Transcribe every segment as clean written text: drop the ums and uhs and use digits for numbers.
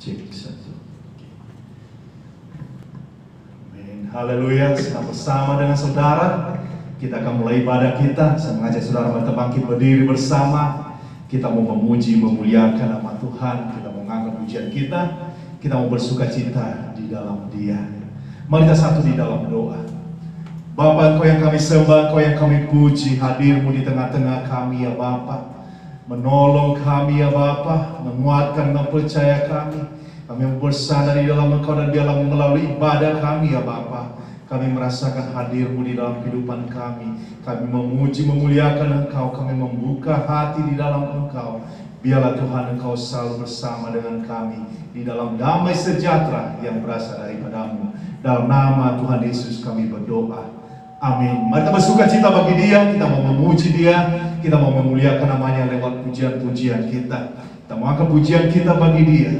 Cek satu. Amin. Haleluya. Sedang bersama dengan saudara, kita akan mulai ibadah kita. Saya mengajak saudara bangkit berdiri bersama. Kita mau memuji, memuliakan nama Tuhan. Kita mau mengangkat pujian kita. Kita mau bersuka cita di dalam Dia. Mari kita satu di dalam doa. Bapa, Engkau yang kami sembah, Engkau yang kami puji, hadir-Mu di tengah-tengah kami ya Bapa. Menolong kami ya Bapa, menguatkan dan percaya kami. Kami bersandar di dalam Engkau dan dalam melalui ibadah kami ya Bapa. Kami merasakan hadir-Mu di dalam kehidupan kami. Kami memuji, memuliakan Engkau. Kami membuka hati di dalam Engkau. Biarlah Tuhan Engkau selalu bersama dengan kami di dalam damai sejahtera yang berasal daripada-Mu. Dalam nama Tuhan Yesus kami berdoa. Amin. Mari kita bersuka cita bagi Dia, kita mau memuji Dia, kita mau memuliakan namanya lewat pujian-pujian kita. Kita mau angkat pujian kita bagi Dia.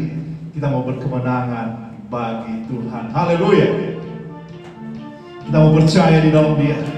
Kita mau berkemenangan bagi Tuhan. Haleluya. Kita mau percaya di dalam Dia.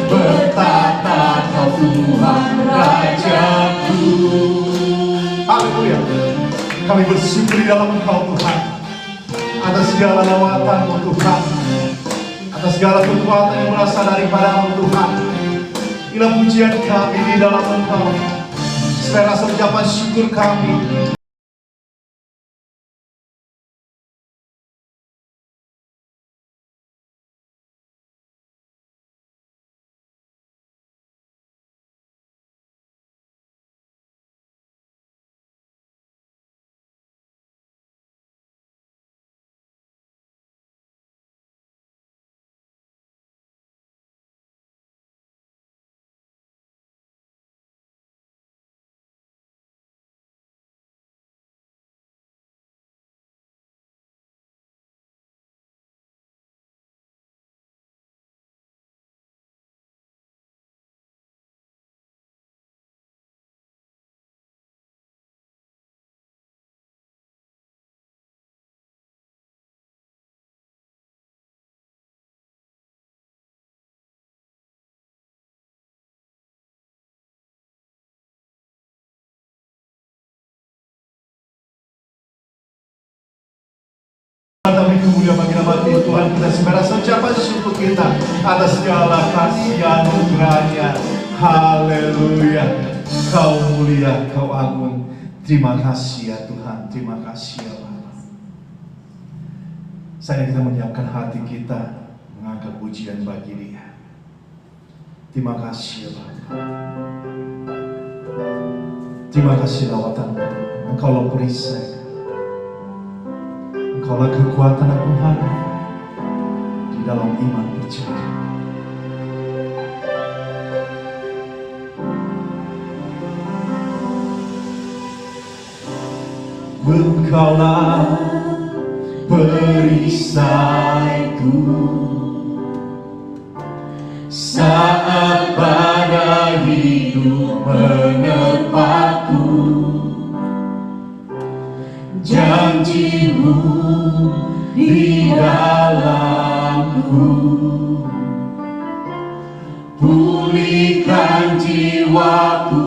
Bertata Kau Tuhan Rajaku. Haleluya. Kami bersyukur di dalam Engkau Tuhan, atas segala lawatan-Mu Tuhan, atas segala kekuatan yang berasal daripada-Mu Tuhan. Inilah pujian kami di dalam Engkau. Supaya rasa ucapan syukur kami Tuhan kita sebagai ucapan syukur kita atas segala kasih anugerah-Nya. Haleluya. Kau mulia, Kau agung. Terima kasih ya Tuhan, terima kasih ya Bapa. Saya kita menyiapkan hati kita mengangkat pujian bagi Dia. Terima kasih ya Bapa. Terima kasih lawatan-Mu. Engkaulah perisai. Engkaulah kekuatan dan penghalang di dalam iman percaya. Engkaulah perisaiku saat badai hidup menerpaku. Janji-Mu di dalamku, pulihkan jiwaku.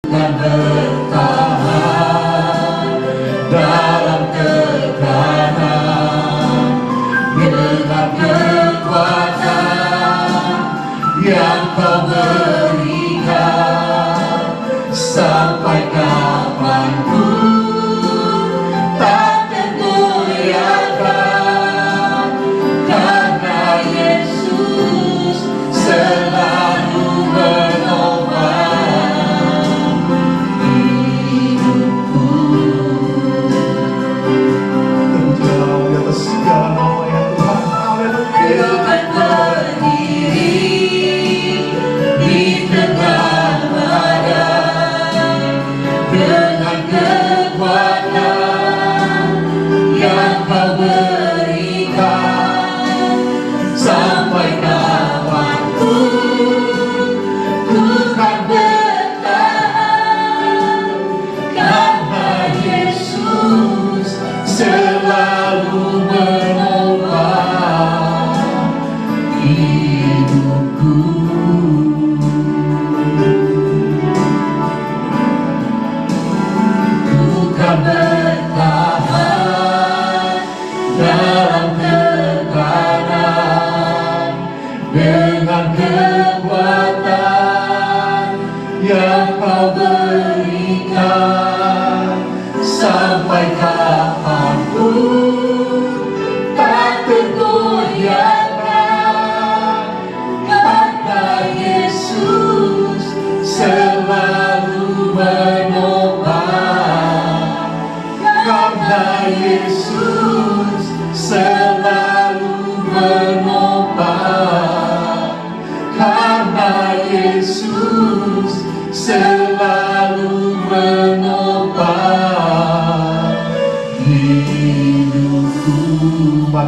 Dan bertahan dalam tekanan dengan kekuatan yang Kau berikan sampai kapanpun tak tergoyahkan, karena Yesus selalu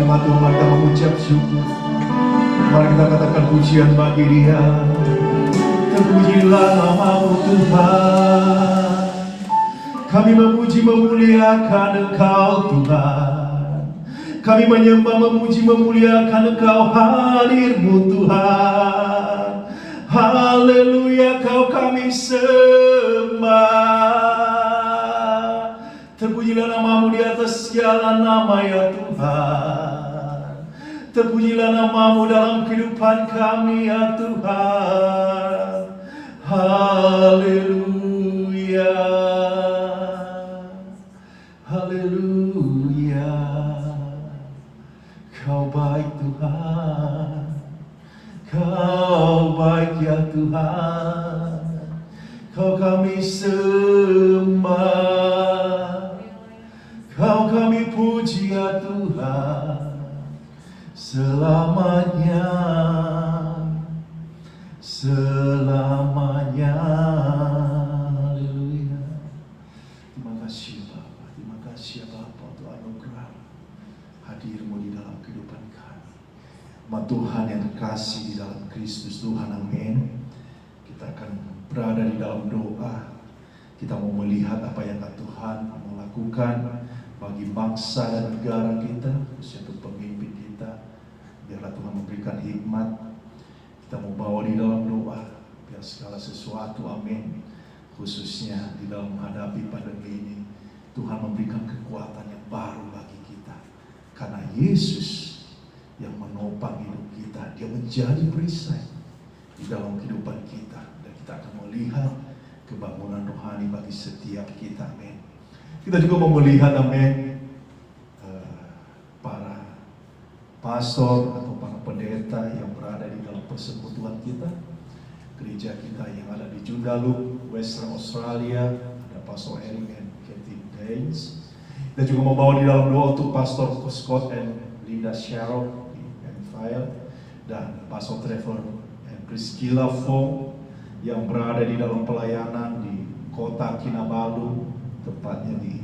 jemaat Tuhan, mari kita mengucap syukur. Mari kita katakan pujian bagi Dia. Terpujilah nama-Mu Tuhan. Kami memuji memuliakan Engkau Tuhan. Kami menyembah memuji memuliakan Engkau, hadir-Mu Tuhan. Haleluya, Kau kami sembah. Terpujilah nama-Mu di atas segala nama ya Tuhan. Terpujilah nama-Mu dalam kehidupan kami ya Tuhan. Haleluya. Haleluya. Kau baik Tuhan. Kau baik ya Tuhan. Kau kami sembah. Kau kami puji ya Tuhan selamanya, selamanya. Haleluya. Terima kasih Bapa, terima kasih Bapa untuk anugerah hadir-Mu di dalam kehidupan kami. Tuhan yang terkasih di dalam Kristus Tuhan, amin. Kita akan berada di dalam doa. Kita mau melihat apa yang Tuhan mau lakukan bagi bangsa dan negara kita, khususnya untuk pemimpin kita. Biarlah Tuhan memberikan hikmat. Kita mau bawa di dalam doa, biar segala sesuatu, amin, khususnya di dalam menghadapi pandemi ini, Tuhan memberikan kekuatan yang baru bagi kita. Karena Yesus yang menopang hidup kita, Dia menjadi perisai di dalam kehidupan kita. Dan kita akan melihat kebangunan rohani bagi setiap kita, amin. Kita juga mau melihat, amin, para pastor atau para pendeta yang berada di dalam persekutuan kita. Gereja kita yang ada di Joondalup, Western Australia, ada Pastor Eric and Kathy Daines. Kita juga mau bawa di dalam doa untuk Pastor Scott and Linda Sharrock di Enfield, dan Pastor Trevor and Priscilla Fong yang berada di dalam pelayanan di kota Kinabalu, tepatnya di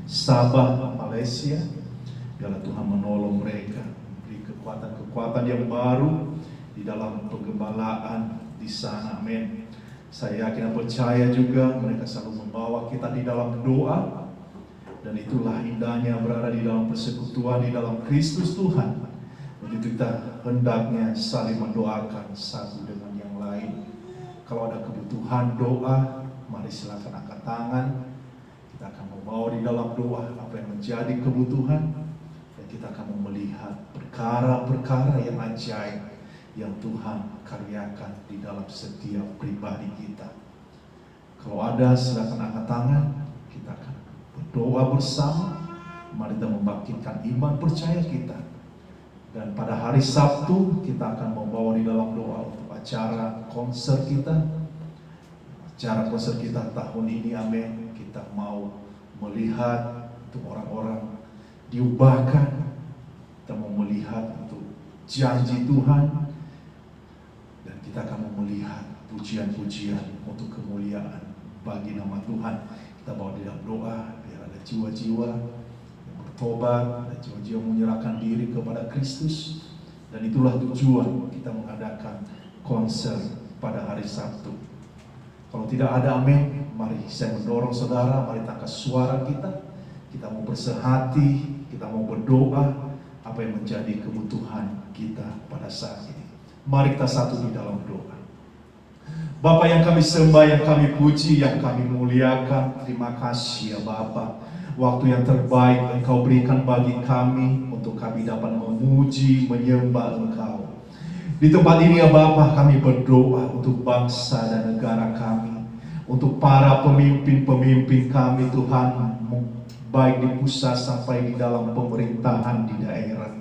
Sabah, Malaysia. Biarlah Tuhan menolong mereka, beri kekuatan-kekuatan yang baru di dalam penggembalaan di sana, amin. Saya yakin dan percaya juga mereka selalu membawa kita di dalam doa. Dan itulah indahnya berada di dalam persekutuan di dalam Kristus Tuhan. Begitu kita hendaknya saling mendoakan satu dengan yang lain. Kalau ada kebutuhan doa, mari silakan angkat tangan. Kita akan membawa di dalam doa apa yang menjadi kebutuhan. Dan kita akan melihat perkara-perkara yang ajaib yang Tuhan karyakan di dalam setiap pribadi kita. Kalau ada, silakan angkat tangan. Kita akan berdoa bersama. Mari kita membangkitkan iman percaya kita. Dan pada hari Sabtu kita akan membawa di dalam doa untuk acara konser kita. Acara konser kita tahun ini, amin. Kita mau melihat untuk orang-orang diubahkan. Kita mau melihat untuk janji Tuhan. Dan kita akan mau melihat pujian-pujian untuk kemuliaan bagi nama Tuhan. Kita bawa di dalam doa biar ada jiwa-jiwa yang bertobat, ada jiwa-jiwa menyerahkan diri kepada Kristus. Dan itulah tujuan kita mengadakan konser pada hari Sabtu. Kalau tidak ada, amin, mari saya mendorong saudara, mari angkat suara kita. Kita mau bersehati, kita mau berdoa apa yang menjadi kebutuhan kita pada saat ini. Mari kita satu di dalam doa. Bapa yang kami sembah, yang kami puji, yang kami muliakan, terima kasih ya Bapa. Waktu yang terbaik Engkau berikan bagi kami untuk kami dapat memuji, menyembah Engkau. Di tempat ini ya Bapa, kami berdoa untuk bangsa dan negara kami, untuk para pemimpin-pemimpin kami Tuhan, baik di pusat sampai di dalam pemerintahan di daerah.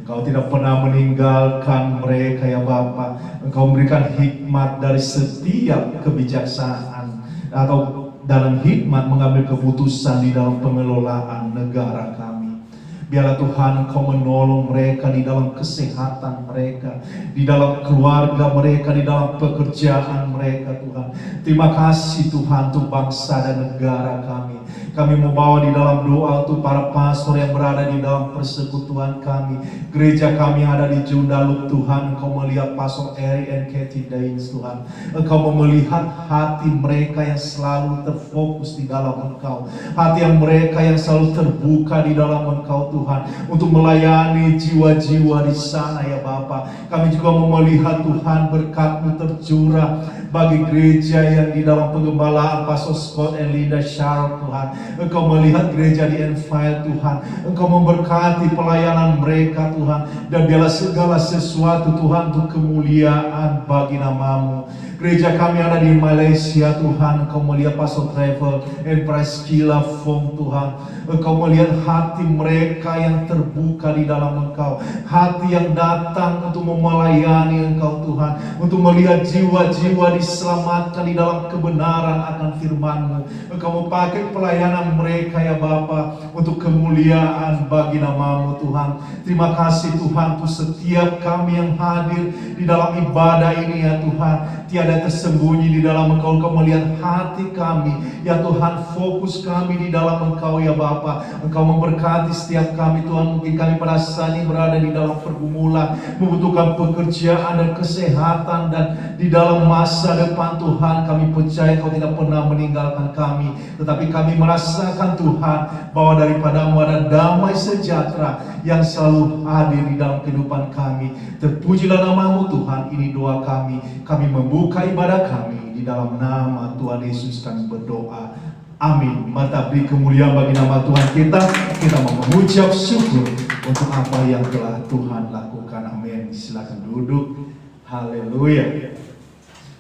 Engkau tidak pernah meninggalkan mereka ya Bapa. Engkau memberikan hikmat dari setiap kebijaksanaan atau dalam hikmat mengambil keputusan di dalam pengelolaan negara kami. Biarlah Tuhan Engkau menolong mereka di dalam kesehatan mereka, di dalam keluarga mereka, di dalam pekerjaan mereka Tuhan. Terima kasih Tuhan untuk bangsa dan negara kami. Kami membawa di dalam doa untuk para pastor yang berada di dalam persekutuan kami. Gereja kami ada di Joondalup Tuhan. Engkau melihat Pastor Eri and Kathy Daines Tuhan. Engkau melihat hati mereka yang selalu terfokus di dalam Engkau. Hati yang mereka yang selalu terbuka di dalam Engkau Tuhan. Untuk melayani jiwa-jiwa di sana ya Bapa. Kami juga mau melihat Tuhan berkat-Mu tercurah bagi gereja yang di dalam pengembalaan Pastor Scott and Linda Sharp Tuhan. Engkau melihat gereja di Enfield Tuhan. Engkau memberkati pelayanan mereka Tuhan. Dan biarlah segala sesuatu Tuhan untuk kemuliaan bagi nama-Mu. Gereja kami ada di Malaysia Tuhan. Engkau melihat Pastor Trevor and Priscilla Fong Tuhan. Engkau melihat hati mereka yang terbuka di dalam Engkau. Hati yang datang untuk melayani Engkau Tuhan. Untuk melihat jiwa-jiwa diselamatkan di dalam kebenaran akan firman-Mu. Engkau mau pakai pelayanan mereka ya Bapa untuk kemuliaan bagi nama-Mu Tuhan. Terima kasih Tuhan untuk setiap kami yang hadir di dalam ibadah ini ya Tuhan. Tiada tersembunyi di dalam Engkau. Engkau melihat hati kami ya Tuhan. Fokus kami di dalam Engkau ya Bapa. Engkau memberkati setiap kami Tuhan. Mungkin kami pada saat ini berada di dalam pergumulan, membutuhkan pekerjaan dan kesehatan, dan di dalam masa depan Tuhan kami percaya Kau tidak pernah meninggalkan kami. Tetapi kami merasakan Tuhan bahwa daripada-Mu ada damai sejahtera yang selalu hadir di dalam kehidupan kami. Terpujilah nama-Mu Tuhan. Ini doa kami. Kami membuka ibadah kami di dalam nama Tuhan Yesus kami berdoa. Amin. Mata beri kemuliaan bagi nama Tuhan kita. Kita mau mengucap syukur untuk apa yang telah Tuhan lakukan. Amin. Silakan duduk. Haleluya.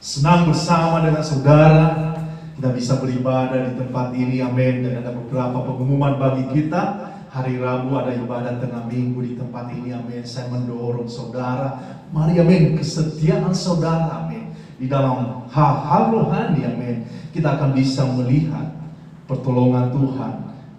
Senang bersama dengan saudara. Kita bisa beribadah di tempat ini. Amin. Dan ada beberapa pengumuman bagi kita. Hari Rabu ada ibadah tengah minggu di tempat ini. Amin. Saya mendorong saudara. Mari amin. Kesetiaan saudara. Amin. Di dalam hal-hal rohani. Amin. Kita akan bisa melihat pertolongan Tuhan,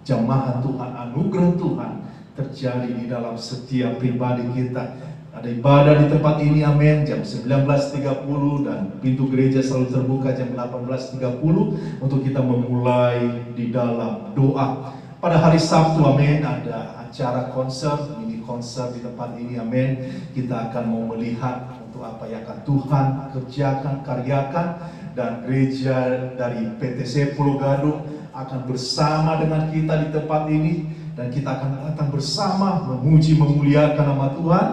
jamahan Tuhan, anugerah Tuhan terjadi di dalam setiap pribadi kita. Ada ibadah di tempat ini, amin, jam 19.30 dan pintu gereja selalu terbuka jam 18.30 untuk kita memulai di dalam doa. Pada hari Sabtu, amin, ada acara konser, mini konser di tempat ini, amin. Kita akan mau melihat untuk apa yang akan Tuhan kerjakan, karyakan, dan gereja dari PTC Pulau Gadung akan bersama dengan kita di tempat ini, dan kita akan datang bersama memuji memuliakan nama Tuhan,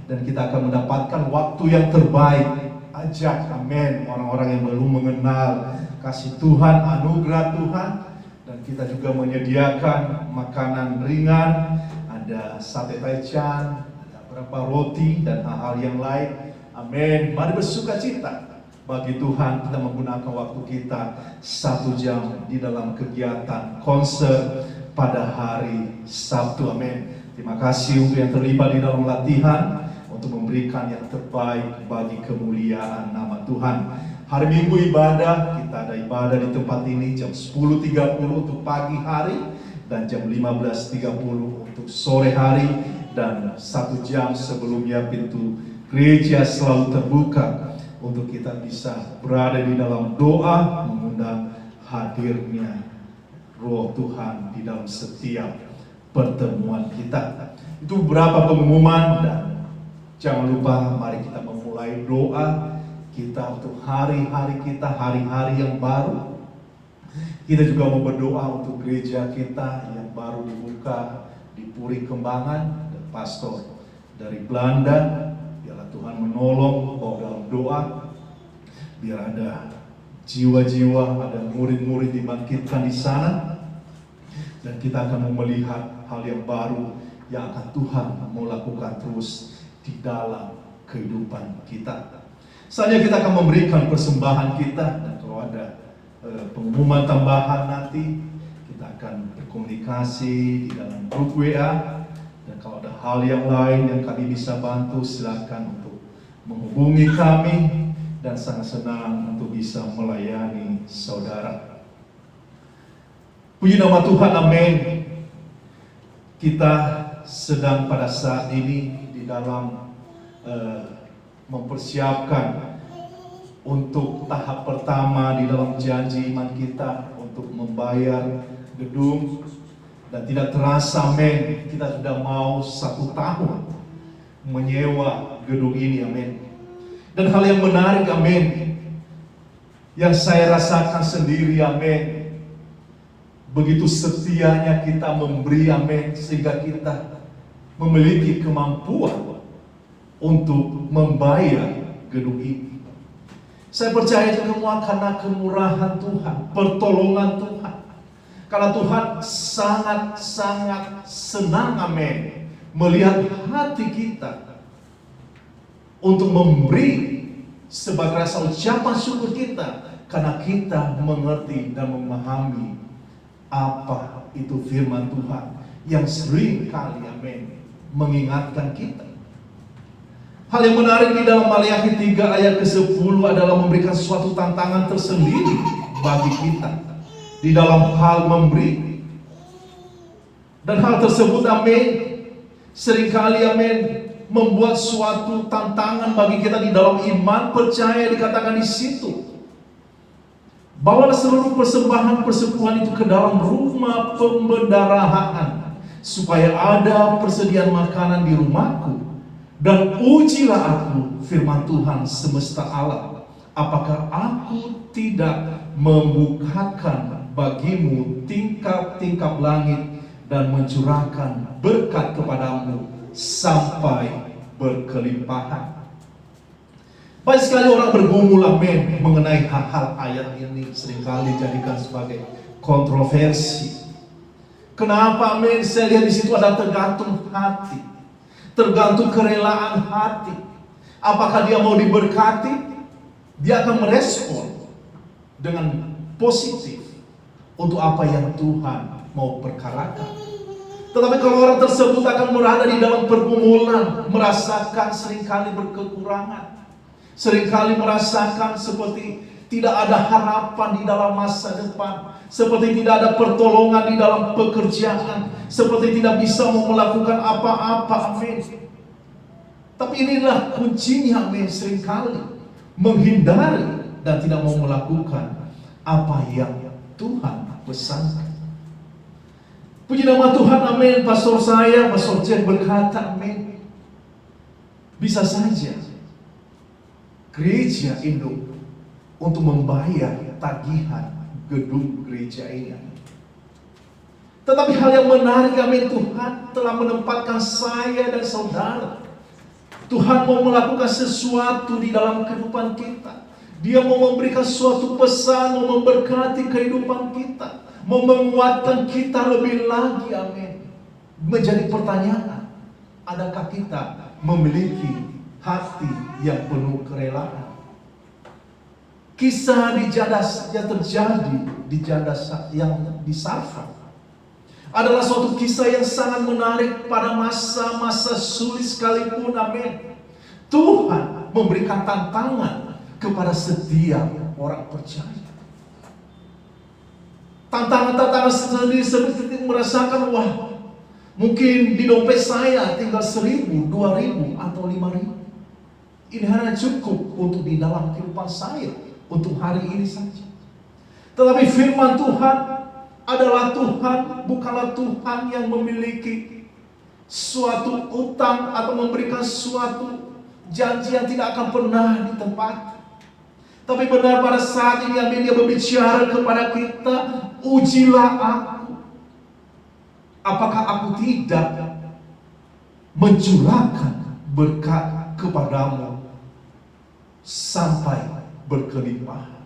dan kita akan mendapatkan waktu yang terbaik. Ajak, amin, orang-orang yang belum mengenal kasih Tuhan, anugerah Tuhan, dan kita juga menyediakan makanan ringan, ada sate taichan, ada beberapa roti dan hal-hal yang lain. Amin. Mari bersuka cita bagi Tuhan. Kita menggunakan waktu kita 1 jam di dalam kegiatan konser pada hari Sabtu. Amin. Terima kasih untuk yang terlibat di dalam latihan untuk memberikan yang terbaik bagi kemuliaan nama Tuhan. Hari Minggu ibadah, kita ada ibadah di tempat ini jam 10.30 untuk pagi hari dan jam 15.30 untuk sore hari, dan 1 jam sebelumnya pintu gereja selalu terbuka untuk kita bisa berada di dalam doa, mengundang hadirnya Roh Tuhan di dalam setiap pertemuan kita. Itu beberapa pengumuman, dan jangan lupa mari kita memulai doa kita untuk hari-hari kita, hari-hari yang baru. Kita juga mau berdoa untuk gereja kita yang baru dibuka di Puri Kembangan, dan pastor dari Belanda. Biarlah Tuhan menolong bahwa dalam doa, biar ada jiwa-jiwa, ada murid-murid dibangkitkan di sana, dan kita akan melihat hal yang baru yang akan Tuhan mau lakukan terus di dalam kehidupan kita. Saatnya kita akan memberikan persembahan kita, dan kalau ada pengumuman tambahan nanti kita akan berkomunikasi di dalam grup WA, dan kalau ada hal yang lain yang kami bisa bantu, silakan untuk menghubungi kami, dan sangat senang untuk bisa melayani saudara. Puji nama Tuhan, amin. Kita sedang pada saat ini di dalam mempersiapkan untuk tahap pertama di dalam janji iman kita untuk membayar gedung. Dan tidak terasa, amin, kita sudah mau 1 tahun menyewa gedung ini, amin. Dan hal yang menarik, amin, yang saya rasakan sendiri, amin, begitu setianya kita memberi, amin, sehingga kita memiliki kemampuan untuk membayar gedung ini. Saya percaya itu semua karena kemurahan Tuhan, pertolongan Tuhan. Karena Tuhan sangat-sangat senang, amin, melihat hati kita untuk memberi sebagai rasa ucapan syukur kita, karena kita mengerti dan memahami apa itu firman Tuhan yang sering kali, amin, mengingatkan kita. Hal yang menarik di dalam Maliaki 3 ayat ke-10 adalah memberikan suatu tantangan tersendiri bagi kita di dalam hal memberi. Dan hal tersebut, amin, seringkali, amin, membuat suatu tantangan bagi kita di dalam iman percaya. Dikatakan di situ, bawalah seluruh persembahan persepuluhan itu ke dalam rumah pembendaraan, supaya ada persediaan makanan di rumahku. Dan ujilah aku, firman Tuhan semesta alam, apakah aku tidak membukakan bagimu tingkap-tingkap langit dan mencurahkan berkat kepadamu sampai berkelimpahan. Banyak sekali orang bergumul, amin, mengenai hal-hal ayat ini, seringkali dijadikan sebagai kontroversi. Kenapa, amin? Saya lihat di situ ada tergantung hati, tergantung kerelaan hati. Apakah dia mau diberkati, dia akan merespon dengan positif untuk apa yang Tuhan mau perkarakan. Tetapi kalau orang tersebut akan berada di dalam pergumulan, merasakan seringkali berkekurangan, seringkali merasakan seperti tidak ada harapan di dalam masa depan, seperti tidak ada pertolongan di dalam pekerjaan, seperti tidak bisa melakukan apa-apa, amin. Tapi inilah kuncinya, amin, seringkali menghindari dan tidak mau melakukan apa yang Tuhan pesankan. Puji nama Tuhan, amin. Pastor Jack berkata, amin, bisa saja gereja Indo untuk membayar tagihan gedung gereja ini. Tetapi hal yang menarik, amin, Tuhan telah menempatkan saya dan saudara. Tuhan mau melakukan sesuatu di dalam kehidupan kita. Dia mau memberikan suatu pesan, mau memberkati kehidupan kita, mau menguatkan kita lebih lagi, amin. Menjadi pertanyaan, adakah kita memiliki hati yang penuh kerelaan? Kisah di Jadas yang terjadi di Jadas yang di Sarfat adalah suatu kisah yang sangat menarik pada masa-masa sulit sekalipun, amin. Tuhan memberikan tantangan kepada setiap orang percaya. Tantangan-tantangan sendiri seperti merasakan, wah, mungkin di dompet saya tinggal 1.000, 2.000, atau 5.000. Ini hanya cukup untuk di dalam kehidupan saya untuk hari ini saja. Tetapi firman Tuhan adalah Tuhan, bukanlah Tuhan yang memiliki suatu utang atau memberikan suatu janji yang tidak akan pernah ditepati. Tapi benar pada saat ini, amin, Dia berbicara kepada kita, ujilah aku, apakah aku tidak mencurahkan berkat kepadamu sampai berkelimpahan.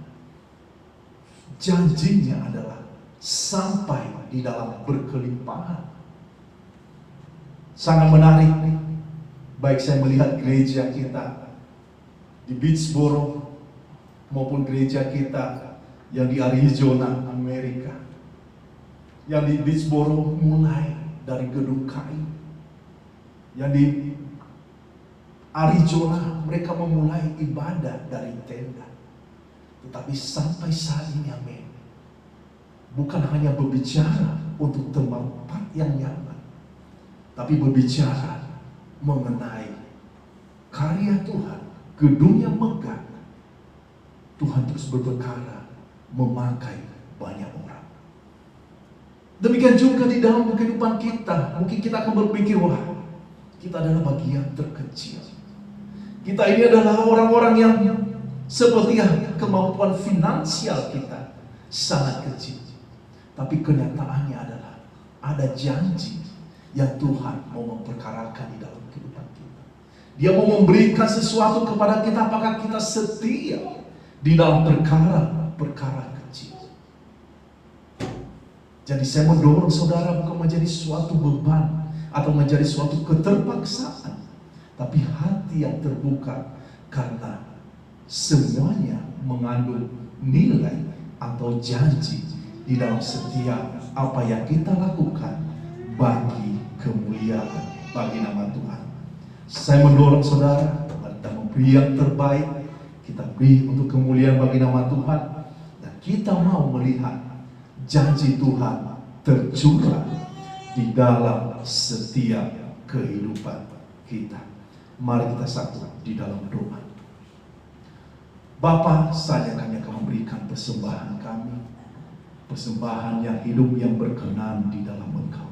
Janjinya adalah sampai di dalam berkelimpahan. Sangat menarik. Baik saya melihat gereja kita di Beachboro maupun gereja kita yang di Arizona, Amerika. Yang di Beachboro mulai dari gedung kayu. Yang di Arizona mereka memulai ibadah dari tenda. Tetapi sampai saat ini, amin, bukan hanya berbicara untuk tempat yang nyaman, tapi berbicara mengenai karya Tuhan, gedung yang megah. Tuhan terus berperkara memakai banyak orang. Demikian juga di dalam kehidupan kita. Mungkin kita akan berpikir, wah, kita adalah bagian terkecil. Kita ini adalah orang-orang yang sepertinya kemampuan finansial kita sangat kecil. Tapi kenyataannya adalah ada janji yang Tuhan mau memperkarakan di dalam kehidupan kita. Dia mau memberikan sesuatu kepada kita apakah kita setia di dalam perkara kecil. Jadi saya mendorong saudara bukan menjadi suatu beban atau menjadi suatu keterpaksaan, tapi hati yang terbuka karena semuanya mengandung nilai atau janji di dalam setiap apa yang kita lakukan bagi kemuliaan bagi nama Tuhan. Saya mendorong saudara, kita memberi yang terbaik, kita beri untuk kemuliaan bagi nama Tuhan, dan kita mau melihat janji Tuhan tercurah di dalam setiap kehidupan kita. Mari kita satu di dalam doa. Bapa, saja kami akan memberikan persembahan kami, persembahan yang hidup yang berkenan di dalam Engkau.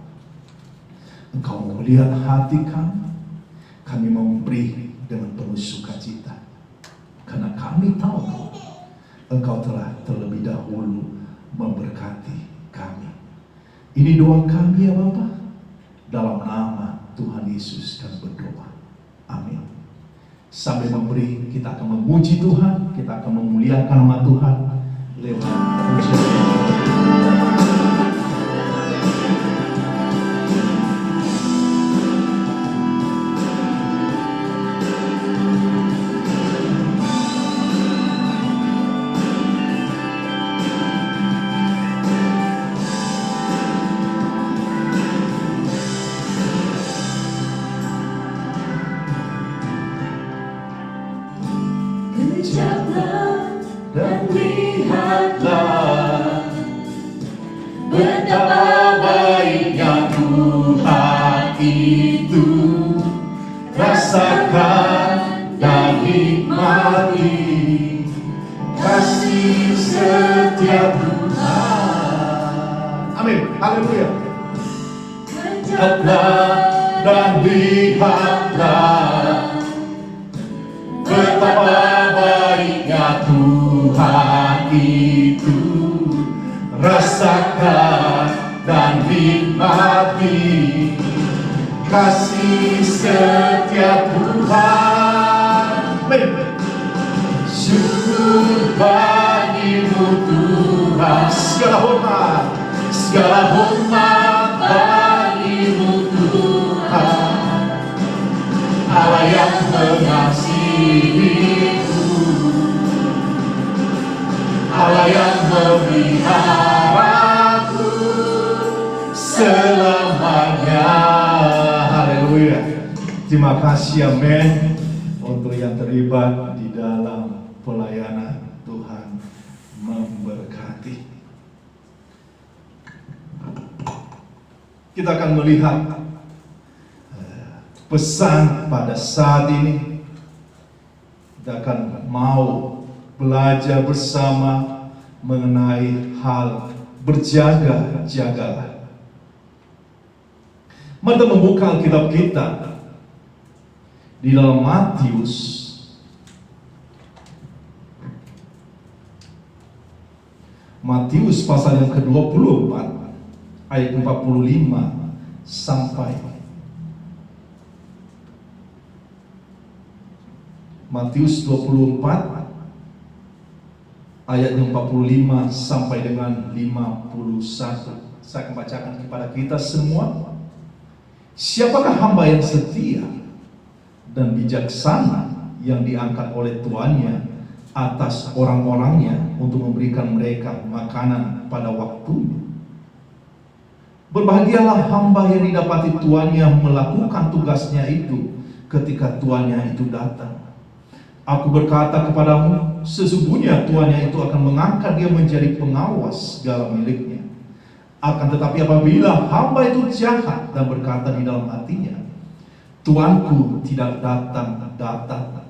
Engkau melihat hati kami memberi dengan penuh sukacita, karena kami tahu Engkau telah terlebih dahulu memberkati kami. Ini doa kami ya Bapa, dalam nama Tuhan Yesus kami berdoa. Amin. Sambil memberi, kita akan memuji Tuhan, kita akan memuliakan nama Tuhan lewat pujian. Dan lihatlah betapa baiknya Tuhan itu, rasakan dan nikmati kasih setia Tuhan. Amin, haleluya. Lihatlah dan lihatlah betapa baiknya Tuhan itu, rasakan dan nikmati kasih setia Tuhan. Syukur bagimu Tuhan, segala hormat bagimu Tuhan, Allah yang mengasihiku, Allah yang memeliharaku selamanya. Haleluya. Terima kasih, amin, untuk yang terlibat di dalam pelayanan. Tuhan memberkati. Kita akan melihat pesan pada saat ini. Kita akan mau belajar bersama mengenai hal berjaga-jagalah. Mari kita membuka Alkitab kita di dalam Matius pasal yang ke-24 ayat 45 sampai Matius 24 ayat 45 sampai dengan 51. Saya akan bacakan kepada kita semua. Siapakah hamba yang setia dan bijaksana yang diangkat oleh tuannya atas orang-orangnya untuk memberikan mereka makanan pada waktunya? Berbahagialah hamba yang didapati tuannya melakukan tugasnya itu ketika tuannya itu datang. Aku berkata kepadamu, sesungguhnya tuannya itu akan mengangkat dia menjadi pengawas segala miliknya. Akan tetapi apabila hamba itu jahat dan berkata di dalam hatinya, tuanku tidak datang,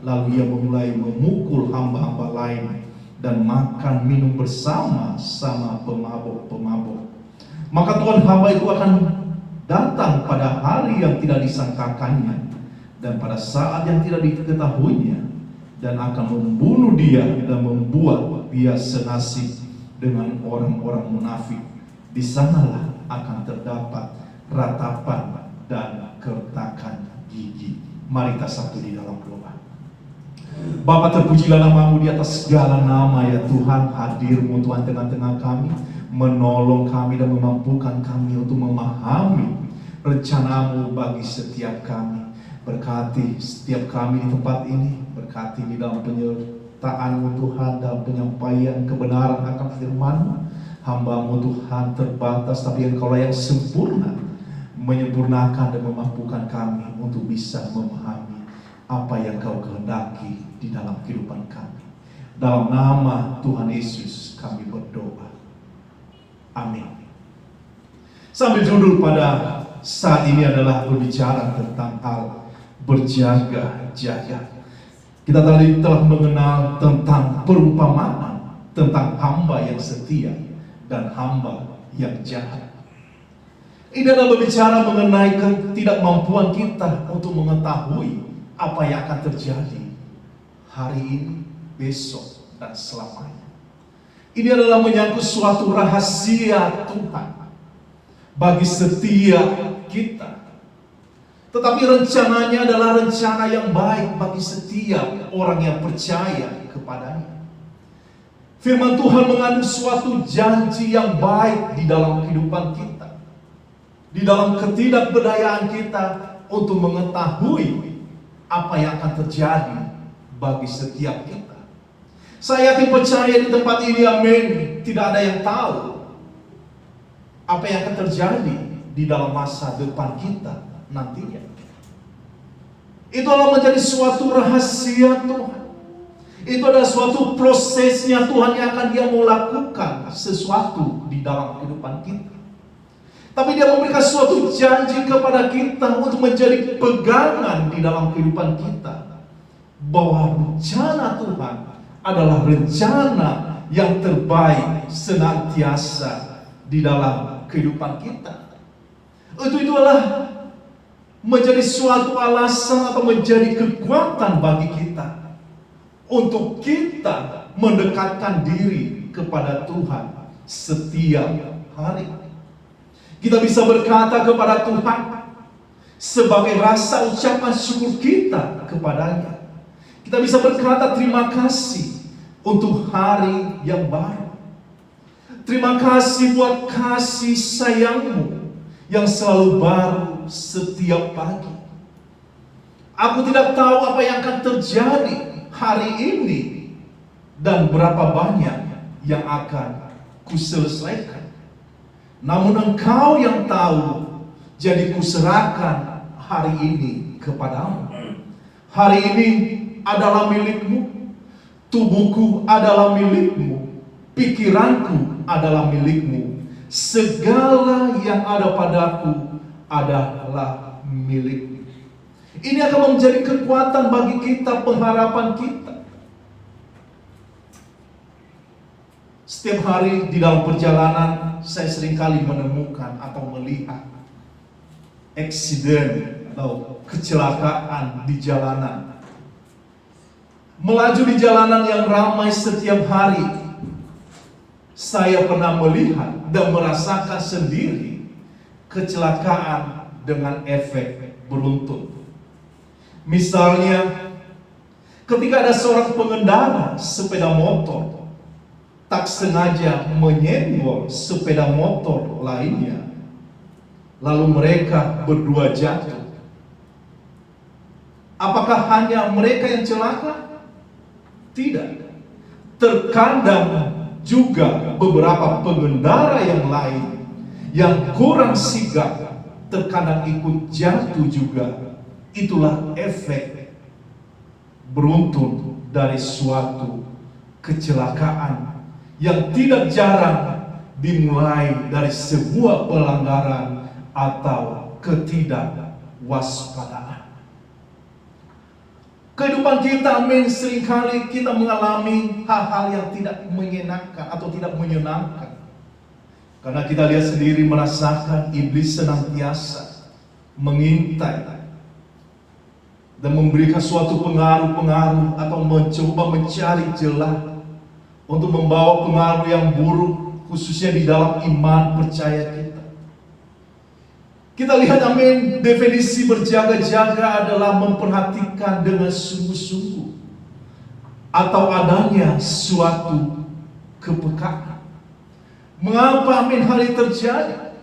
lalu ia mulai memukul hamba-hamba lain dan makan minum bersama-sama pemabok-pemabok, maka Tuhan hamba itu akan datang pada hari yang tidak disangkakannya dan pada saat yang tidak diketahuinya, dan akan membunuh dia dan membuat dia senasib dengan orang-orang munafik. Di sanalah akan terdapat ratapan dan kertakan gigi. Mari kita satu di dalam doa. Bapa, terpujilah nama-Mu di atas segala nama ya Tuhan. Hadir-Mu Tuhan tengah-tengah kami, menolong kami dan memampukan kami untuk memahami rencana-Mu bagi setiap kami. Berkati setiap kami di tempat ini, berkati di dalam penyertaan-Mu Tuhan, dalam penyampaian kebenaran akan firman-Mu. Hamba-Mu Tuhan terbatas, tapi Engkaulah yang sempurna, menyempurnakan dan memampukan kami untuk bisa memahami apa yang Kau kehendaki di dalam kehidupan kami. Dalam nama Tuhan Yesus kami berdoa. Amin. Sambil judul pada saat ini adalah berbicara tentang hal berjaga-jaga. Kita tadi telah mengenal tentang perumpamaan, tentang hamba yang setia dan hamba yang jahat. Ini adalah berbicara mengenai ketidakmampuan kita untuk mengetahui apa yang akan terjadi hari ini, besok, dan selamanya. Ini adalah menyangkut suatu rahasia Tuhan bagi setiap kita. Tetapi rencananya adalah rencana yang baik bagi setiap orang yang percaya kepadanya. Firman Tuhan mengandung suatu janji yang baik di dalam kehidupan kita, di dalam ketidakberdayaan kita untuk mengetahui apa yang akan terjadi bagi setiap kita. Saya yakin percaya di tempat ini, amin, tidak ada yang tahu apa yang akan terjadi di dalam masa depan kita nantinya. Itu adalah menjadi suatu rahasia Tuhan. Itu adalah suatu prosesnya Tuhan yang akan Dia mau lakukan sesuatu di dalam kehidupan kita. Tapi Dia memberikan suatu janji kepada kita untuk menjadi pegangan di dalam kehidupan kita, bahwa rencana Tuhan adalah rencana yang terbaik senantiasa di dalam kehidupan kita. Itu adalah menjadi suatu alasan atau menjadi kekuatan bagi kita untuk kita mendekatkan diri kepada Tuhan setiap hari. Kita bisa berkata kepada Tuhan sebagai rasa ucapan syukur kita kepadanya. Kita bisa berkata terima kasih untuk hari yang baru. Terima kasih buat kasih sayang-Mu yang selalu baru setiap pagi. Aku tidak tahu apa yang akan terjadi hari ini dan berapa banyak yang akan kuselesaikan. Namun Engkau yang tahu, jadi kuserahkan hari ini kepadamu. Hari ini adalah milik-Mu, tubuhku adalah milik-Mu, pikiranku adalah milik-Mu, segala yang ada padaku adalah milik-Mu. Ini akan menjadi kekuatan bagi kita, pengharapan kita. Setiap hari di dalam perjalanan, saya seringkali menemukan atau melihat eksiden atau kecelakaan di jalanan. Melaju di jalanan yang ramai setiap hari, saya pernah melihat dan merasakan sendiri kecelakaan dengan efek beruntun. Misalnya, ketika ada seorang pengendara sepeda motor tak sengaja menyenggol sepeda motor lainnya, lalu mereka berdua jatuh. Apakah hanya mereka yang celaka? Tidak. Terkadang juga beberapa pengendara yang lain yang kurang sigap terkadang ikut jatuh juga. Itulah efek beruntun dari suatu kecelakaan yang tidak jarang dimulai dari sebuah pelanggaran atau ketidakWaspadaan. Kehidupan kita, amin, seringkali kita mengalami hal-hal yang tidak menyenangkan atau tidak menyenangkan. Karena kita lihat sendiri, merasakan iblis senantiasa mengintai dan memberikan suatu pengaruh-pengaruh atau mencoba mencari celah untuk membawa pengaruh yang buruk, khususnya di dalam iman percaya kita. Kita lihat, amin, definisi berjaga-jaga adalah memperhatikan dengan sungguh-sungguh atau adanya suatu kepekaan. Mengapa, amin, hal ini terjadi?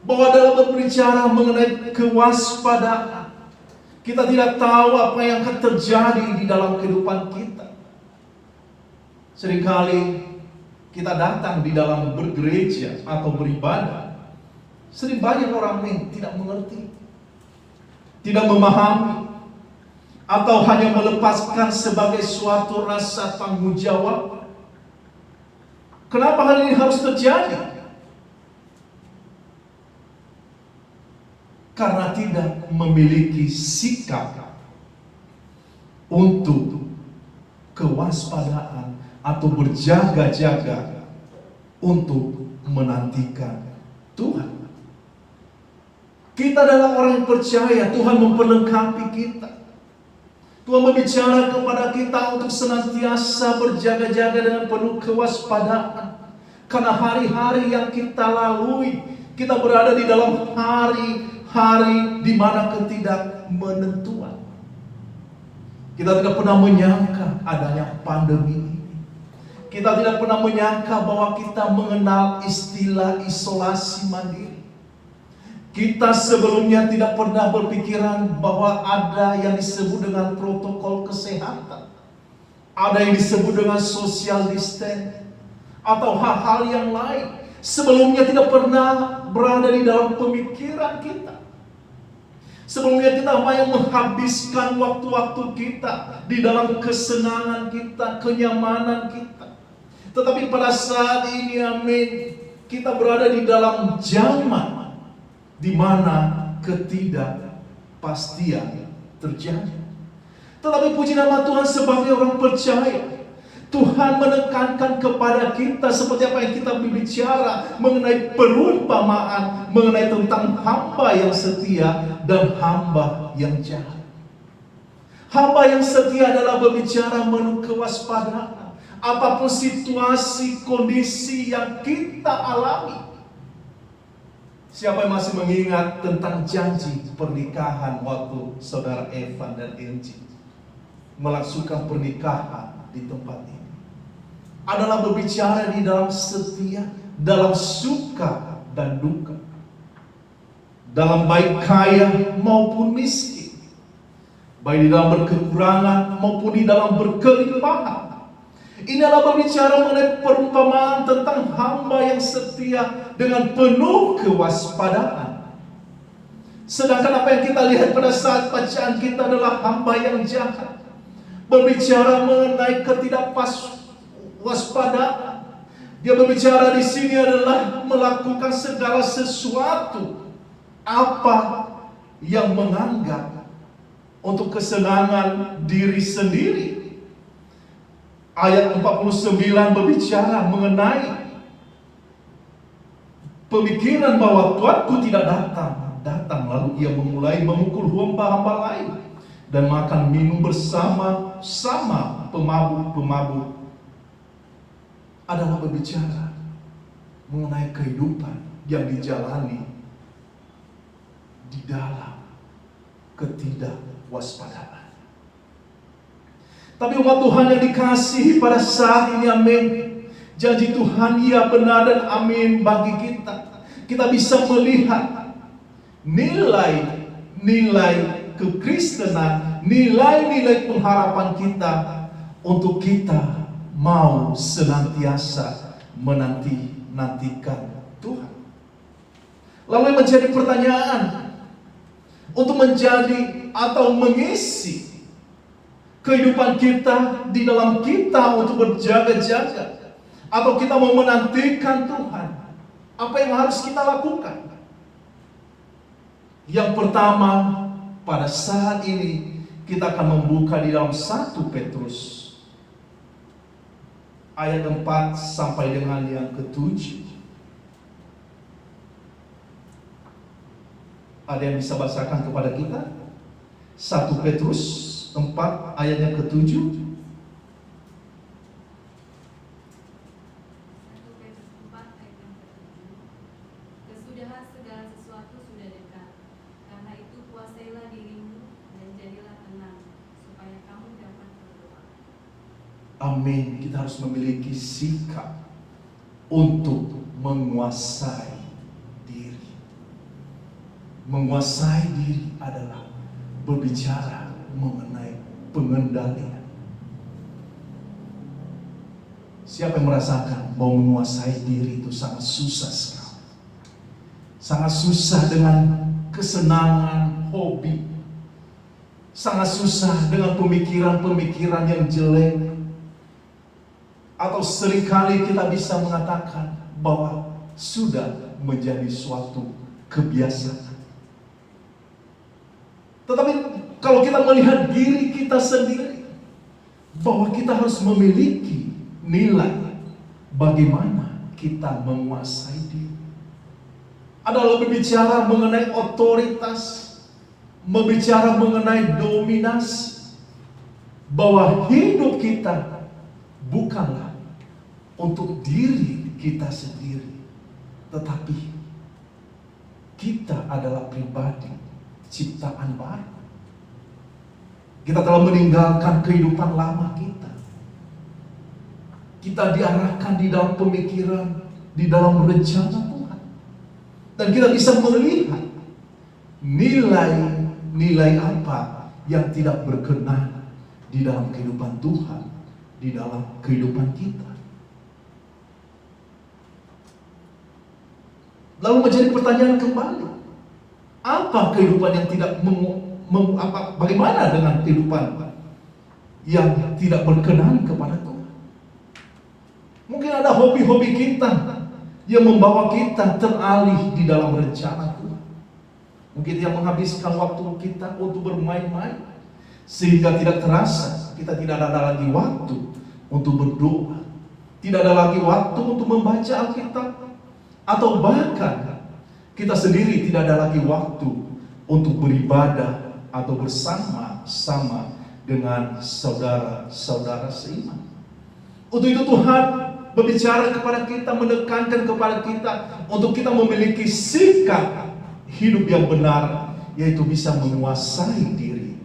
Bahwa dalam berbicara mengenai kewaspadaan, kita tidak tahu apa yang akan terjadi di dalam kehidupan kita. Seringkali kita datang di dalam bergereja atau beribadah, sering banyak orang yang tidak mengerti, tidak memahami, atau hanya melepaskan sebagai suatu rasa tanggung jawab. Kenapa hal ini harus terjadi? Karena tidak memiliki sikap untuk kewaspadaan atau berjaga-jaga untuk menantikan Tuhan. Kita adalah orang yang percaya Tuhan memperlengkapi kita. Tuhan berbicara kepada kita untuk senantiasa berjaga-jaga dengan penuh kewaspadaan. Karena hari-hari yang kita lalui, kita berada di dalam hari-hari di mana ketidakmenentuan. Kita tidak pernah menyangka adanya pandemi ini. Kita tidak pernah menyangka bahwa kita mengenal istilah isolasi mandiri. Kita sebelumnya tidak pernah berpikiran bahwa ada yang disebut dengan protokol kesehatan, ada yang disebut dengan social distance, atau hal-hal yang lain. Sebelumnya tidak pernah berada di dalam pemikiran kita. Sebelumnya kita hanya menghabiskan waktu-waktu kita di dalam kesenangan kita, kenyamanan kita. Tetapi pada saat ini, amin, kita berada di dalam zaman di mana ketidakpastian terjadi. Tetapi puji nama Tuhan, sebagai orang percaya, Tuhan menekankan kepada kita seperti apa yang kita berbicara mengenai perumpamaan, mengenai tentang hamba yang setia dan hamba yang jahat. Hamba yang setia adalah berbicara menurut kewaspadaan. Apapun situasi, kondisi yang kita alami. Siapa yang masih mengingat tentang janji pernikahan waktu saudara Evan dan Angie melangsungkan pernikahan di tempat ini? Adalah berbicara di dalam setia, dalam suka dan duka, dalam baik kaya maupun miskin, baik di dalam berkekurangan maupun di dalam berkelimpahan. Ini adalah berbicara mengenai perumpamaan tentang hamba yang setia dengan penuh kewaspadaan. Sedangkan apa yang kita lihat pada saat bacaan kita adalah hamba yang jahat. Berbicara mengenai ketidakpaswadaan. Dia berbicara di sini adalah melakukan segala sesuatu apa yang menganggap untuk kesenangan diri sendiri. Ayat 49 berbicara mengenai pemikiran bahwa Tuanku tidak datang lalu ia memulai memukul hamba-hamba lain dan makan minum bersama-sama pemabuk-pemabuk. Adalah berbicara mengenai kehidupan yang dijalani di dalam ketidakwaspadaan. Tapi umat Tuhan yang dikasihi pada saat ini, amin, janji Tuhan ya benar dan amin bagi kita. Kita bisa melihat nilai-nilai kekristenan, nilai-nilai pengharapan kita untuk kita mau senantiasa menantikan Tuhan. Lalu menjadi pertanyaan untuk menjadi atau mengisi kehidupan kita di dalam kita untuk berjaga-jaga, atau kita mau menantikan Tuhan, apa yang harus kita lakukan? Yang pertama, pada saat ini kita akan membuka di dalam 1 Petrus ayat 4 sampai dengan yang ke-7. Ada yang bisa bacakan kepada kita? 1 Petrus 4 ayatnya ke-7. 1 Petrus 4 ayat yang ke-7. Kesudahan segala sesuatu sudah dekat. Karena itu kuasailah dirimu dan jadilah tenang, supaya kamu dapat berdoa. Amin. Kita harus memiliki sikap untuk menguasai diri. Menguasai diri adalah berbicara mengenai pengendalian. Siapa yang merasakan bahwa menguasai diri itu sangat susah sekali? Sangat susah dengan kesenangan, hobi. Sangat susah dengan pemikiran-pemikiran yang jelek. Atau seringkali kita bisa mengatakan bahwa sudah menjadi suatu kebiasaan. Tetapi kalau kita melihat diri kita sendiri, bahwa kita harus memiliki nilai bagaimana kita menguasai diri. Adalah berbicara mengenai otoritas, berbicara mengenai dominasi, bahwa hidup kita bukanlah untuk diri kita sendiri, tetapi kita adalah pribadi ciptaan baru. Kita telah meninggalkan kehidupan lama kita. Kita diarahkan di dalam pemikiran, di dalam rencana Tuhan. Dan kita bisa melihat nilai-nilai apa yang tidak berkenan di dalam kehidupan Tuhan, di dalam kehidupan kita. Lalu menjadi pertanyaan kembali, apa kehidupan yang tidak bagaimana dengan kehidupan yang tidak berkenan kepada Tuhan? Mungkin ada hobi-hobi kita yang membawa kita teralih di dalam rencana Tuhan. Mungkin yang menghabiskan waktu kita untuk bermain-main, sehingga tidak terasa kita tidak ada lagi waktu untuk berdoa, tidak ada lagi waktu untuk membaca Alkitab, atau bahkan kita sendiri tidak ada lagi waktu untuk beribadah atau bersama-sama dengan saudara-saudara seiman. Untuk itu Tuhan berbicara kepada kita, menekankan kepada kita untuk kita memiliki sikap hidup yang benar, yaitu bisa menguasai diri.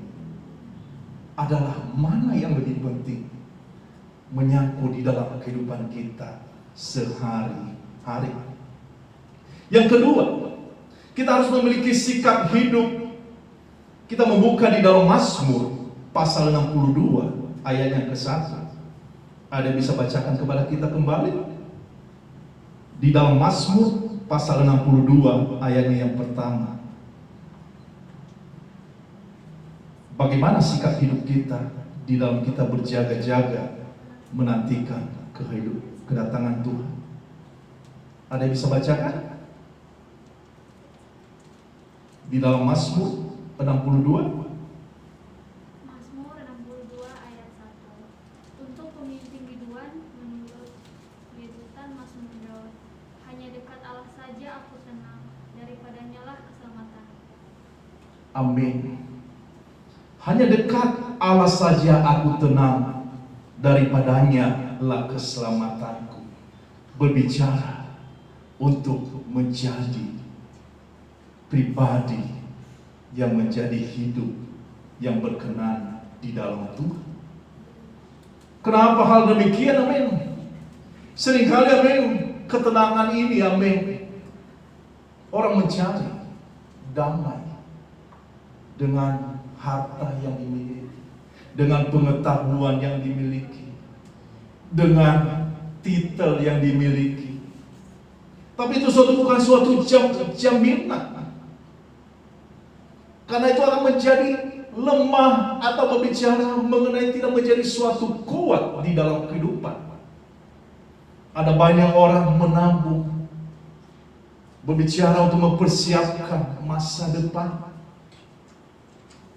Adalah mana yang lebih penting menyangkut di dalam kehidupan kita sehari-hari. Yang kedua, kita harus memiliki sikap hidup. Kita membuka di dalam Mazmur pasal 62 ayat yang ke-1. Ada yang bisa bacakan kepada kita kembali? Di dalam Mazmur pasal 62 ayatnya yang pertama. Bagaimana sikap hidup kita di dalam kita berjaga-jaga menantikan kedatangan Tuhan? Ada yang bisa bacakan? Di dalam Mazmur 62. Mazmur 62 ayat 1. Untuk pemimpin biduan menurut tuntutan Mazmur Daud, hanya dekat Allah saja aku tenang, daripadanya lah keselamatan. Amin. Hanya dekat Allah saja aku tenang, daripadanya lah keselamatanku. Berbicara untuk menjadi pribadi yang menjadi hidup yang berkenan di dalam Tuhan. Kenapa hal demikian? Amin. Seringkali amin, ketenangan ini amin, orang mencari damai dengan harta yang dimiliki, dengan pengetahuan yang dimiliki, dengan titel yang dimiliki. Tapi itu bukan suatu jaminan. Karena itu akan menjadi lemah atau berbicara mengenai tidak menjadi suatu kuat di dalam kehidupan. Ada banyak orang menabung, berbicara untuk mempersiapkan masa depan.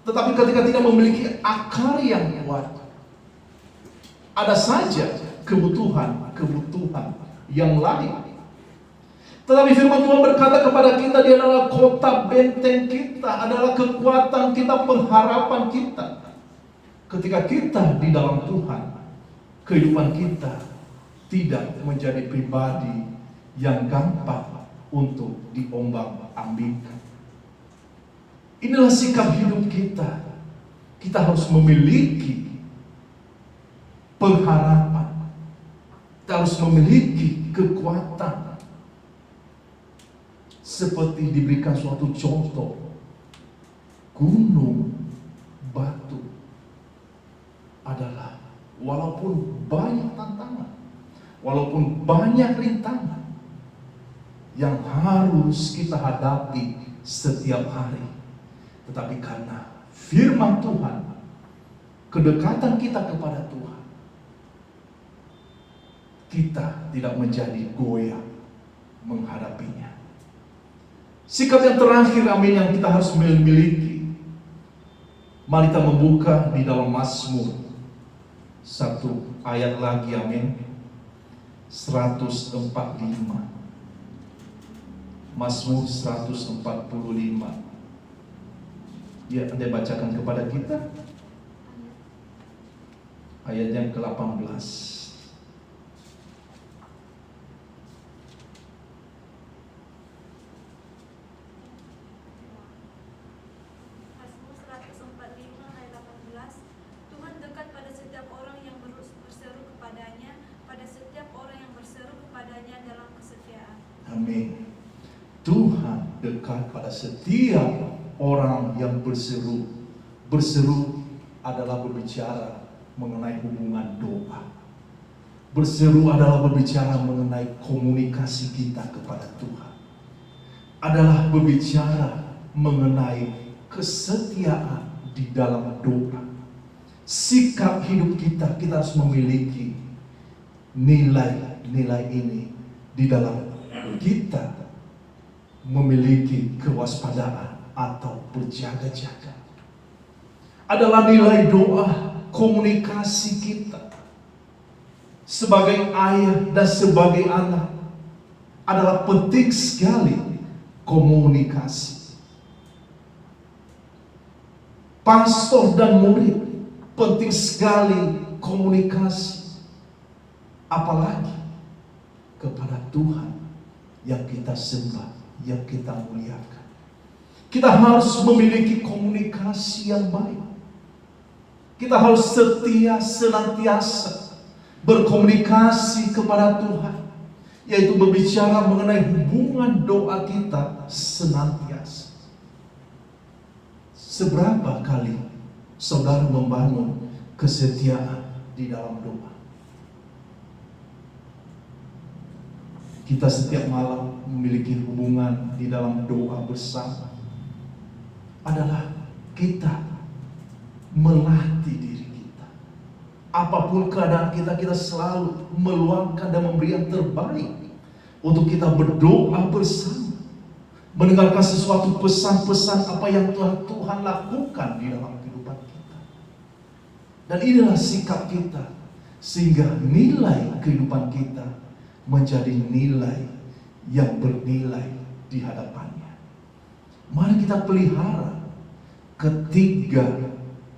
Tetapi ketika tidak memiliki akar yang kuat, ada saja kebutuhan yang lain. Tetapi firman Tuhan berkata kepada kita, Dia adalah kota benteng kita, adalah kekuatan kita, pengharapan kita. Ketika kita di dalam Tuhan, kehidupan kita tidak menjadi pribadi yang gampang untuk diombang-ambingkan. Inilah sikap hidup kita. Kita harus memiliki pengharapan. Kita harus memiliki kekuatan. Seperti diberikan suatu contoh, gunung batu adalah walaupun banyak tantangan, walaupun banyak rintangan yang harus kita hadapi setiap hari, tetapi karena firman Tuhan, kedekatan kita kepada Tuhan, kita tidak menjadi goyah menghadapinya. Sikap yang terakhir, amin, yang kita harus memiliki. Mari kita membuka di dalam Mazmur 1 ayat lagi, amin. 145. Mazmur 145. Ya, Anda bacakan kepada kita ayat yang ke-18. Amin. Tuhan dekat pada setiap orang yang berseru. Berseru adalah berbicara mengenai hubungan doa. Berseru adalah berbicara mengenai komunikasi kita kepada Tuhan. Adalah berbicara mengenai kesetiaan di dalam doa. Sikap hidup kita harus memiliki nilai-nilai ini di dalam kita memiliki kewaspadaan atau berjaga-jaga. Adalah nilai doa, komunikasi kita sebagai ayah dan sebagai anak adalah penting sekali komunikasi. Pastor dan murid penting sekali komunikasi, apalagi kepada Tuhan yang kita sembah, yang kita muliakan. Kita harus memiliki komunikasi yang baik. Kita harus setia senantiasa berkomunikasi kepada Tuhan, yaitu berbicara mengenai hubungan doa kita senantiasa. Seberapa kali saudara membangun kesetiaan di dalam doa? Kita setiap malam memiliki hubungan di dalam doa bersama. Adalah kita melatih diri kita. Apapun keadaan kita, kita selalu meluangkan dan memberi yang terbaik untuk kita berdoa bersama. Mendengarkan sesuatu pesan-pesan apa yang Tuhan lakukan di dalam kehidupan kita. Dan inilah sikap kita, sehingga nilai kehidupan kita menjadi nilai yang bernilai di hadapannya. Mari kita pelihara ketiga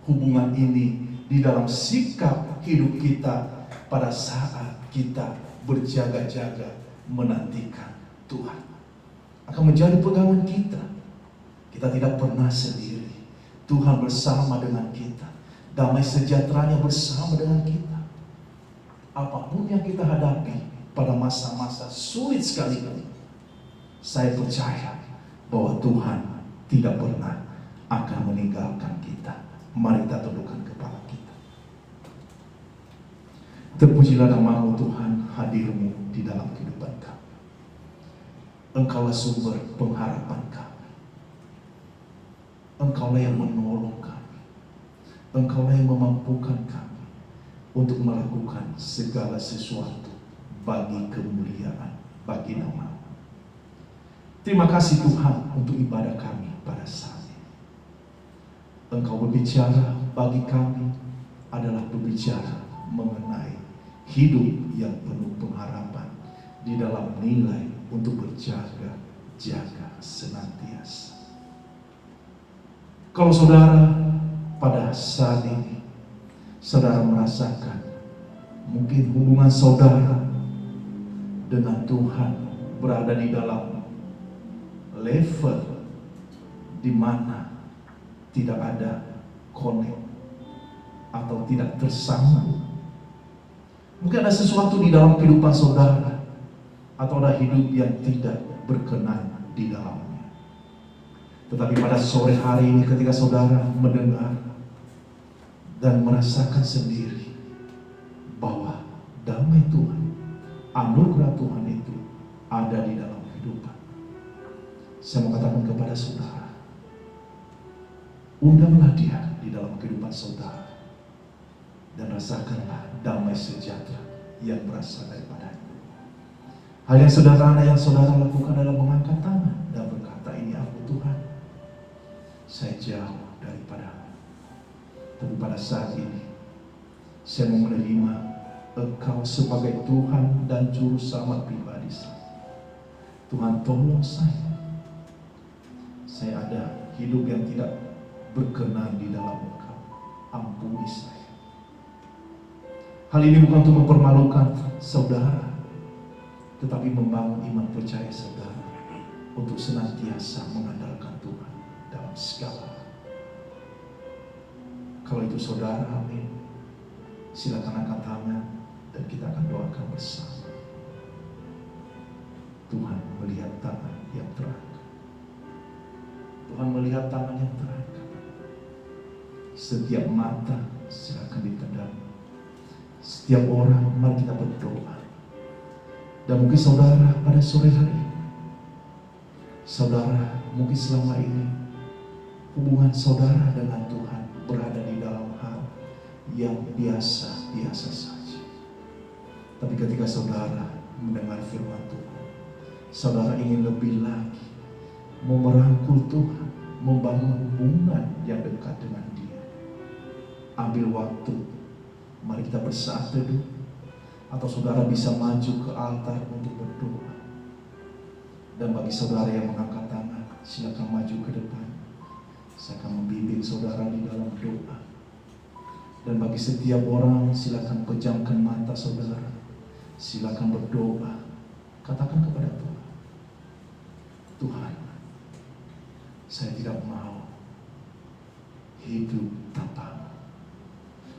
hubungan ini di dalam sikap hidup kita pada saat kita berjaga-jaga menantikan Tuhan. Akan menjadi pegangan kita. Kita tidak pernah sendiri. Tuhan bersama dengan kita. Damai sejahteranya bersama dengan kita. Apapun yang kita hadapi pada masa-masa sulit sekalipun, saya percaya bahwa Tuhan tidak pernah akan meninggalkan kita. Mari kita tundukkan kepala kita. Terpujilah nama-Mu Tuhan, hadir-Mu di dalam kehidupan kami. Engkaulah sumber pengharapan kami. Engkaulah yang menolong kami. Engkaulah yang memampukan kami untuk melakukan segala sesuatu bagi kemuliaan, bagi nama. Terima kasih Tuhan untuk ibadah kami pada saat ini. Engkau berbicara bagi kami adalah berbicara mengenai hidup yang penuh pengharapan di dalam nilai untuk berjaga-jaga senantiasa. Kalau saudara pada saat ini saudara merasakan mungkin hubungan saudara dengan Tuhan berada di dalam level di mana tidak ada connect atau tidak tersambung. Mungkin ada sesuatu di dalam kehidupan saudara atau ada hidup yang tidak berkenan di dalamnya. Tetapi pada sore hari ini ketika saudara mendengar dan merasakan sendiri bahwa damai Tuhan, anugerah Tuhan itu ada di dalam kehidupan, saya mau katakan kepada saudara, undanglah dia di dalam kehidupan saudara dan rasakanlah damai sejahtera yang berasal daripadanya. Hal yang sederhana yang saudara lakukan adalah mengangkat tangan dan berkata, ini aku Tuhan, saya jauh daripada. Tapi pada saat ini saya mau menerima Engkau sebagai Tuhan dan Juru Selamat pribadi saya. Tuhan, tolong saya. Saya ada hidup yang tidak berkenan di dalam Engkau. Ampuni saya. Hal ini bukan untuk mempermalukan saudara, tetapi membangun iman percaya saudara untuk senantiasa mengandalkan Tuhan dalam segala hal. Kalau itu saudara, amin. Silakan angkat tangan dan kita akan doakan bersama. Tuhan melihat tangan yang terangkat. Tuhan melihat tangan yang terangkat. Setiap mata silakan dipedam. Setiap orang, mari kita berdoa. Dan mungkin saudara pada sore hari ini, saudara mungkin selama ini hubungan saudara dengan Tuhan berada di dalam hal yang biasa-biasa saja. Tapi ketika saudara mendengar firman Tuhan, saudara ingin lebih lagi mau merangkul Tuhan, membangun hubungan yang dekat dengan Dia. Ambil waktu, mari kita bersaat teduh, atau saudara bisa maju ke altar untuk berdoa. Dan bagi saudara yang mengangkat tangan, silakan maju ke depan. Saya akan membimbing saudara di dalam doa. Dan bagi setiap orang, silakan pejamkan mata saudara. Silakan berdoa. Katakan kepada Tuhan, Tuhan, saya tidak mau hidup tanpamu.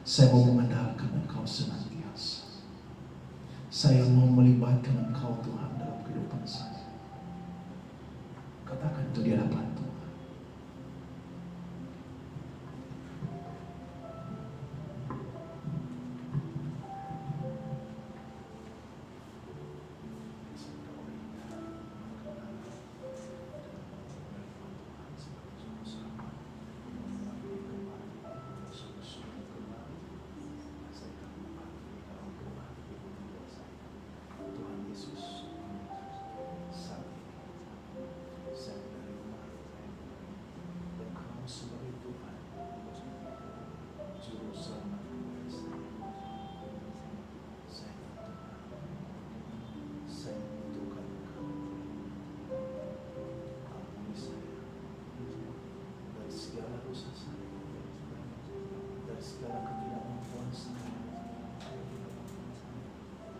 Saya mau mengandalkan Engkau senantiasa. Saya mau melibatkan Engkau Tuhan dalam kehidupan saya. Katakan itu di hadapan Tuhan.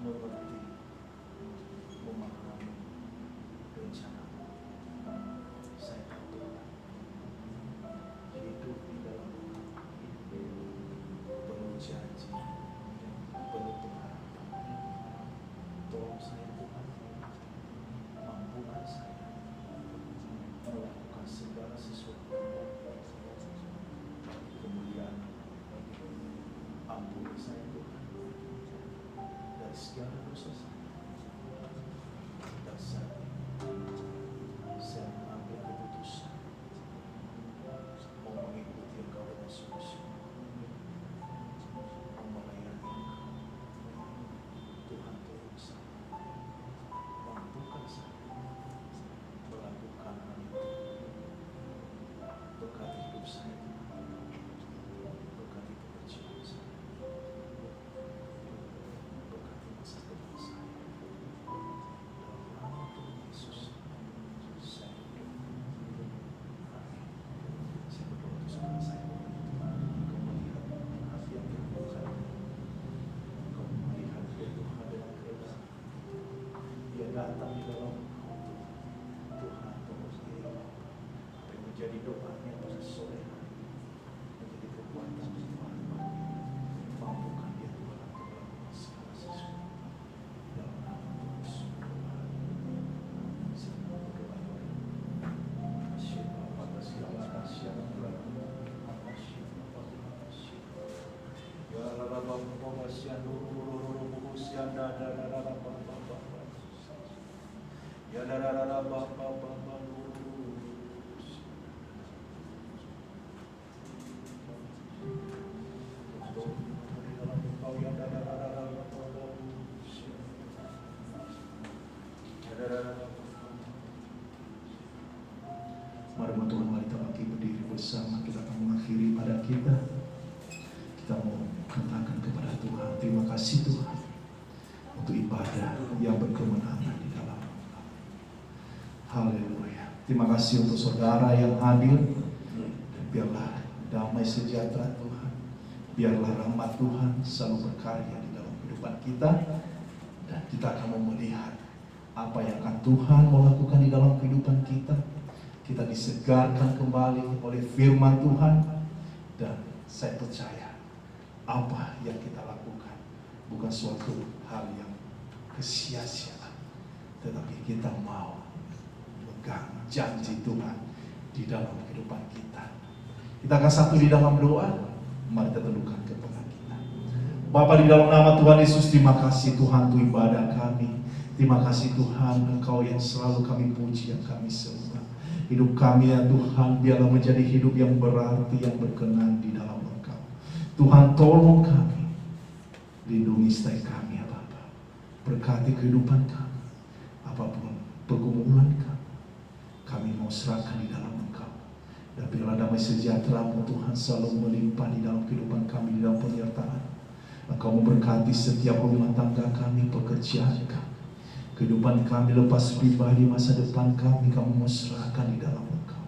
Mengerti, memahami rencana. Saya tahu hidup di dalam penuh janji, penuh pengharapan. Tolong saya Tuhan, mampukan saya melakukan segala sesuatu kemuliaan. Ampuni saya Tuhan dari segala dosa saya. Dan saat ini saya mengambil keputusan mau mengikuti Engkau dengan sungguh-sungguh, mau melayani Engkau. Tuhan, tolong saya, mampukan saya melakukan hal itu. Berkati hidup saya, berkati pekerjaan saya, berkati masa depan saya. dalam Engkau. Tuhan, terus apa yang menjadi doanya pada sore hari menjadi kekuatan Tuhan bagi mampukan dia Tuhan untuk melakukan segala sesuatu dalam nama Yesus. Mari Tuhan, mari kita bangkit berdiri bersama. Kita akan mengakhiri pada kita. Kita mau katakan kepada Tuhan, terima kasih Tuhan untuk ibadah yang berkemenangan di dalam Engkau. Haleluya. Terima kasih untuk saudara yang hadir. Dan biarlah damai sejahtera Tuhan, biarlah rahmat Tuhan selalu berkarya di dalam kehidupan kita. Dan kita akan melihat apa yang akan Tuhan mau lakukan di dalam kehidupan kita. Kita disegarkan kembali oleh firman Tuhan. Dan saya percaya apa yang kita lakukan bukan suatu hal yang kesia-siaan, tetapi kita mau memegang janji Tuhan di dalam kehidupan kita. Kita akan satu di dalam doa. Mari kita tundukkan kepala kita. Bapa, di dalam nama Tuhan Yesus, terima kasih Tuhan untuk ibadah kami. Terima kasih Tuhan, Engkau yang selalu kami puji, yang kami sembah. Hidup kami ya Tuhan, biarlah menjadi hidup yang berarti, yang berkenan di dalam Engkau. Tuhan, tolong kami, lindungi setiap kami ya Bapa. Berkati kehidupan kami, apapun pergumulan kami mau serahkan di dalam Engkau. Dan biarlah damai sejahtera-Mu Tuhan selalu melimpah di dalam kehidupan kami, di dalam penyertaan. Engkau memberkati setiap rumah tangga kami, pekerjaan kami, kehidupan kami lepas pribadi, masa depan kami mau serahkan di dalam Engkau.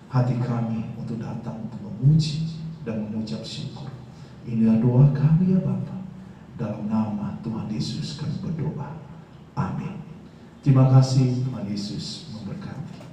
Hati kami untuk datang untuk memuji dan mengucap syukur. Inilah doa kami ya Bapa. Dalam nama Tuhan Yesus kami berdoa. Amin. Terima kasih, Tuhan Yesus memberkati.